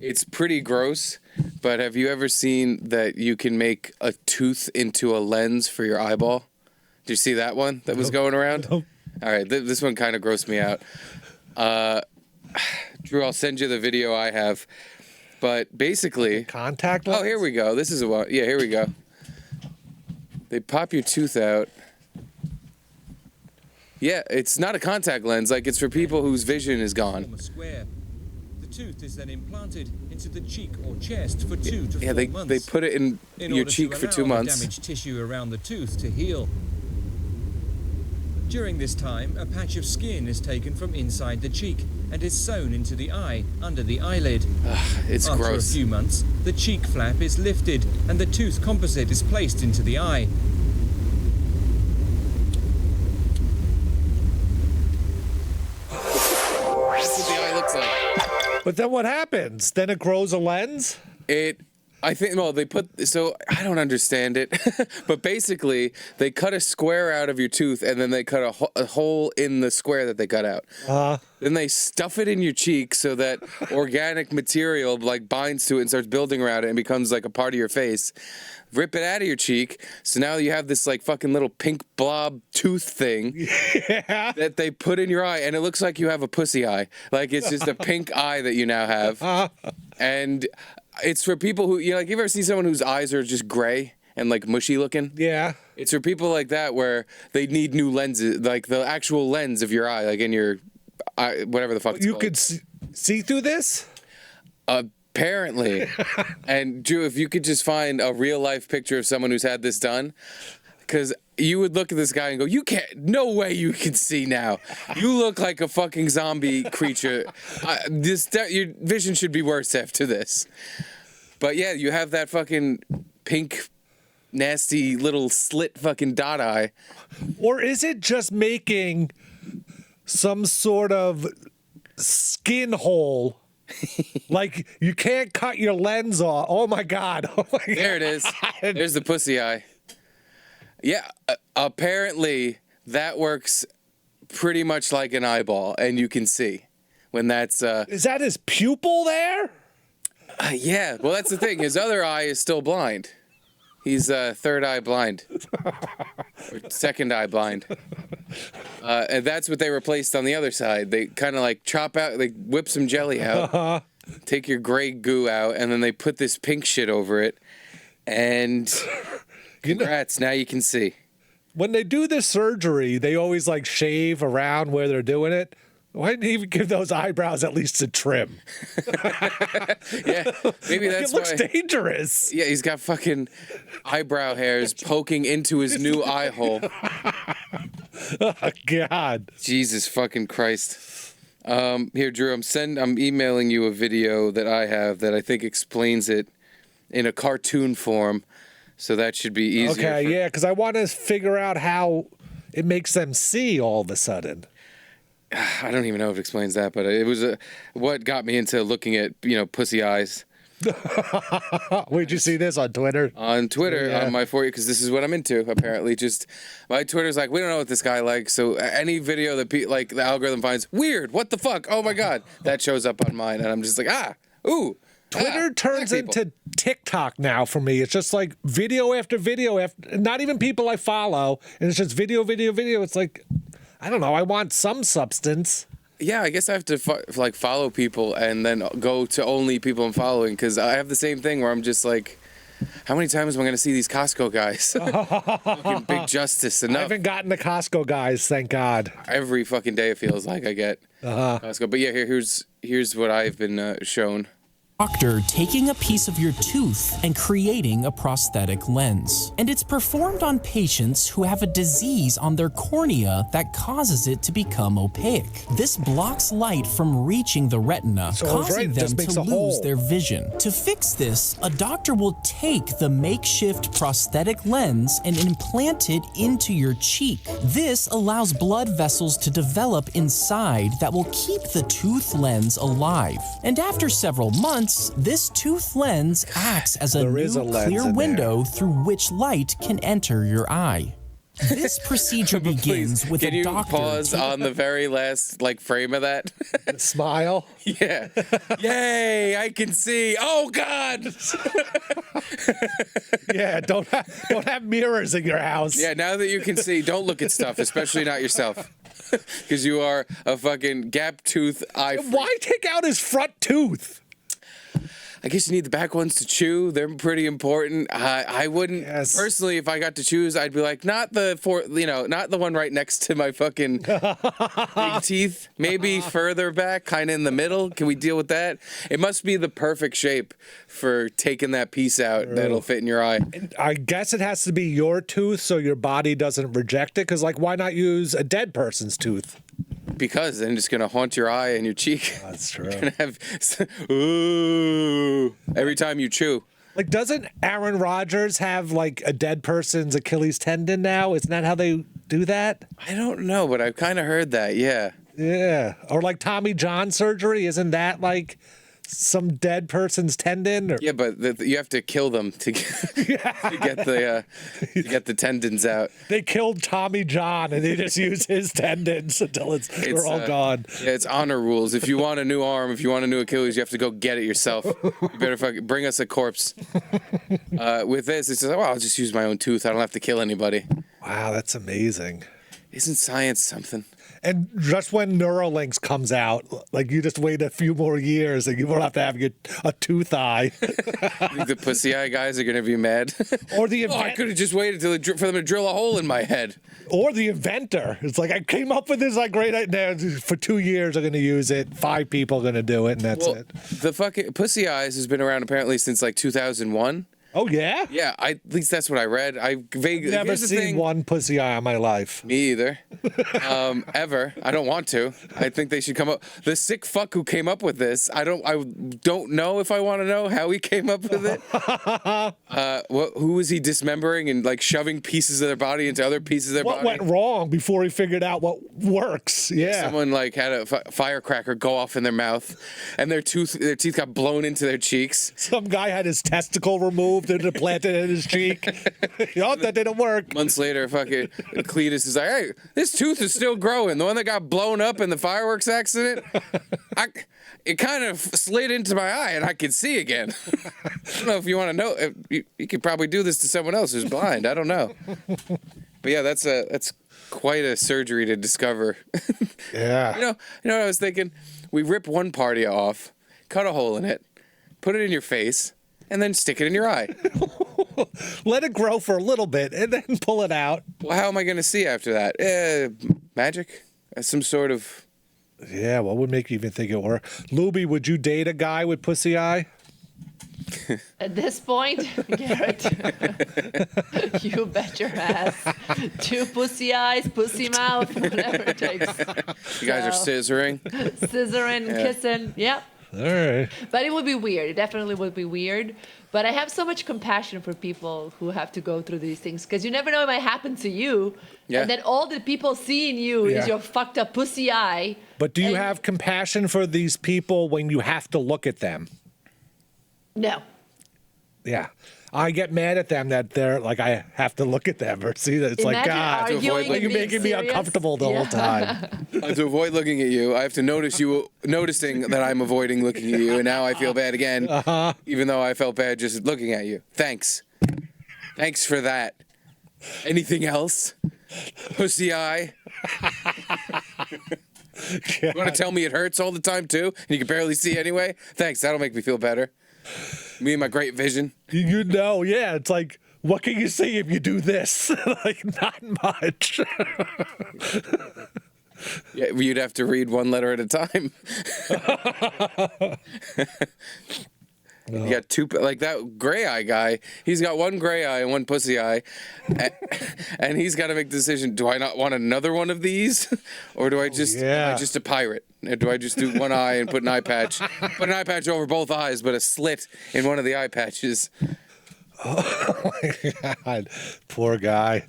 It's pretty gross, but have you ever seen that you can make a tooth into a lens for your eyeball? Did you see that one that was going around? Nope. All right, this one kind of grossed me out. Drew, I'll send you the video I have. But basically... Contact lens? Oh, here we go. This is a one. Yeah, here we go. They pop your tooth out. Yeah, it's not a contact lens. Like, it's for people whose vision is gone. The tooth is then implanted into the cheek or chest for 2 to 4 months. They put it in your cheek for 2 months. Damaged tissue around the tooth to heal. During this time, a patch of skin is taken from inside the cheek and is sewn into the eye under the eyelid. It's After gross. a few months, the cheek flap is lifted and the tooth composite is placed into the eye. That's what the eye looks like. But then what happens? Then it grows a lens? I think, well, so I don't understand it, but basically they cut a square out of your tooth and then they cut a hole in the square that they cut out. Then they stuff it in your cheek so that organic material like binds to it and starts building around it and becomes like a part of your face. Rip it out of your cheek, so now you have this like fucking little pink blob tooth thing that they put in your eye, and it looks like you have a pussy eye. Like it's just a pink eye that you now have, and it's for people who, you know, like, you ever see someone whose eyes are just gray and like mushy looking? Yeah. It's for people like that where they need new lenses, like the actual lens of your eye, like in your eye, whatever the fuck it's You called. could see through this? Apparently. And Drew, if you could just find a real life picture of someone who's had this done, because you would look at this guy and go, you can't, no way you can see now. You look like a fucking zombie creature. Your vision should be worse after this. But yeah, you have that fucking pink, nasty little slit fucking dot eye. Or is it just making some sort of skin hole? Like you can't cut your lens off. Oh my God. Oh my God. There it is. There's the pussy eye. Yeah, apparently that works pretty much like an eyeball, and you can see when that's... Is that his pupil there? Yeah, well, that's the thing. His other eye is still blind. He's third eye blind. Or second eye blind. And that's what they replaced on the other side. They kind of like chop out, they whip some jelly out, take your gray goo out, and then they put this pink shit over it, and... Congrats, now you can see. When they do this surgery, they always like shave around where they're doing it. Why didn't he even give those eyebrows at least a trim? Yeah, maybe Like, that's it looks why. dangerous. Yeah, he's got fucking eyebrow hairs poking into his new eye hole. Oh, God. Jesus fucking Christ. Here, Drew, I'm emailing you a video that I have that I think explains it in a cartoon form. So that should be easier. Okay, yeah, because I want to figure out how it makes them see all of a sudden. I don't even know if it explains that, but it was what got me into looking at, pussy eyes. Where'd you see this, on Twitter? On Twitter, Yeah. on my For You, because this is what I'm into, apparently. Just, my Twitter's like, we don't know what this guy likes, so any video that, the algorithm finds, weird, what the fuck, oh my God, that shows up on mine, and I'm just like, ooh. Twitter turns into TikTok now for me. It's just like video after video, after not even people I follow, and it's just video. It's like, I don't know, I want some substance. Yeah, I guess I have to follow people and then go to only people I'm following, because I have the same thing where I'm just like, how many times am I going to see these Costco guys? Fucking Big Justice, enough. I haven't gotten the Costco guys, thank God. Every fucking day it feels like I get Costco. But yeah, here's what I've been shown. Doctor taking a piece of your tooth and creating a prosthetic lens. And it's performed on patients who have a disease on their cornea that causes it to become opaque. This blocks light from reaching the retina, causing them to lose their vision. To fix this, a doctor will take the makeshift prosthetic lens and implant it into your cheek. This allows blood vessels to develop inside that will keep the tooth lens alive. And after several months, this tooth lens acts as a new clear window through which light can enter your eye. This procedure begins with Can a you doctor. pause on the very last frame of that? Smile. Yeah. Yay! I can see. Oh God! Yeah, don't have mirrors in your house. Yeah. Now that you can see, don't look at stuff, especially not yourself, because you are a fucking gap tooth eye freak. Why take out his front tooth? I guess you need the back ones to chew. They're pretty important. I wouldn't personally, if I got to choose, I'd be like, not the one right next to my fucking big teeth. Maybe further back, kind of in the middle. Can we deal with that? It must be the perfect shape for taking that piece out that'll fit in your eye. I guess it has to be your tooth so your body doesn't reject it. Because why not use a dead person's tooth? Because then it's gonna haunt your eye and your cheek. That's true. You're gonna have ooh every time you chew. Doesn't Aaron Rodgers have a dead person's Achilles tendon now? Isn't that how they do that? I don't know, but I've kind of heard that. Yeah. Yeah. Or Tommy John surgery. Isn't that some dead person's tendon? Or... Yeah, but you have to kill them to get the tendons out. They killed Tommy John and they just use his tendons until they're all gone. Yeah, it's honor rules. If you want a new arm, if you want a new Achilles, you have to go get it yourself. You better fucking bring us a corpse. With this, it's just I'll just use my own tooth. I don't have to kill anybody. Wow, that's amazing. Isn't science something? And just when Neuralinks comes out, you just wait a few more years and you won't have to have a tooth eye. Think the pussy eye guys are going to be mad? Or the I could have just waited for them to drill a hole in my head. Or the inventor. It's I came up with this great idea. For 2 years, I'm going to use it. 5 people are going to do it, and that's it. The fucking pussy eyes has been around apparently since 2001. Oh, yeah? Yeah, at least that's what I read. I vaguely Never seen one pussy eye in my life. Me either. Ever. I don't want to. I think they should come up. The sick fuck who came up with this. I don't know if I want to know how he came up with it. Who was he dismembering and shoving pieces of their body into other pieces of their body? What went wrong before he figured out what works? Yeah. Someone had a firecracker go off in their mouth, and their teeth got blown into their cheeks. Some guy had his testicle removed and implanted in his cheek. That didn't work. Months later, fucking Cletus is like, "Hey, this tooth is still growing. The one that got blown up in the fireworks accident, it kind of slid into my eye, and I could see again." I don't know if you want to know. You could probably do this to someone else who's blind. I don't know. But yeah, that's quite a surgery to discover. Yeah. You know what I was thinking? We rip one part of you off, cut a hole in it, put it in your face, and then stick it in your eye. Let it grow for a little bit and then pull it out. Well, how am I going to see after that? Magic? Some sort of... Yeah, what would make you even think it worked? Luby, would you date a guy with pussy eye? At this point, Garrett, you bet your ass. 2 pussy eyes, pussy mouth, whatever it takes. You guys are scissoring? Scissoring, kissing, yep. All right. But it would be weird. It definitely would be weird. But I have so much compassion for people who have to go through these things because you never know what might happen to you. Yeah. And then all the people seeing you is your fucked up pussy eye. But do you have compassion for these people when you have to look at them? No. Yeah. I get mad at them that they're I have to look at them or see that. It's Imagine God, arguing and you're being making me serious. uncomfortable the whole time. To avoid looking at you, I have to noticing that I'm avoiding looking at you, and now I feel bad again, even though I felt bad just looking at you. Thanks for that. Anything else? Pussy eye? You want to tell me it hurts all the time, too? And you can barely see anyway? Thanks, that'll make me feel better. Me and my great vision. You know, yeah. It's what can you see if you do this? Not much. Yeah, you'd have to read one letter at a time. You got 2, that gray eye guy. He's got 1 gray eye and 1 pussy eye, and he's got to make the decision: do I not want another one of these, or do I just am I just a pirate? Or do I just do 1 eye and put an eye patch over both eyes, but a slit in one of the eye patches? Oh my God, poor guy.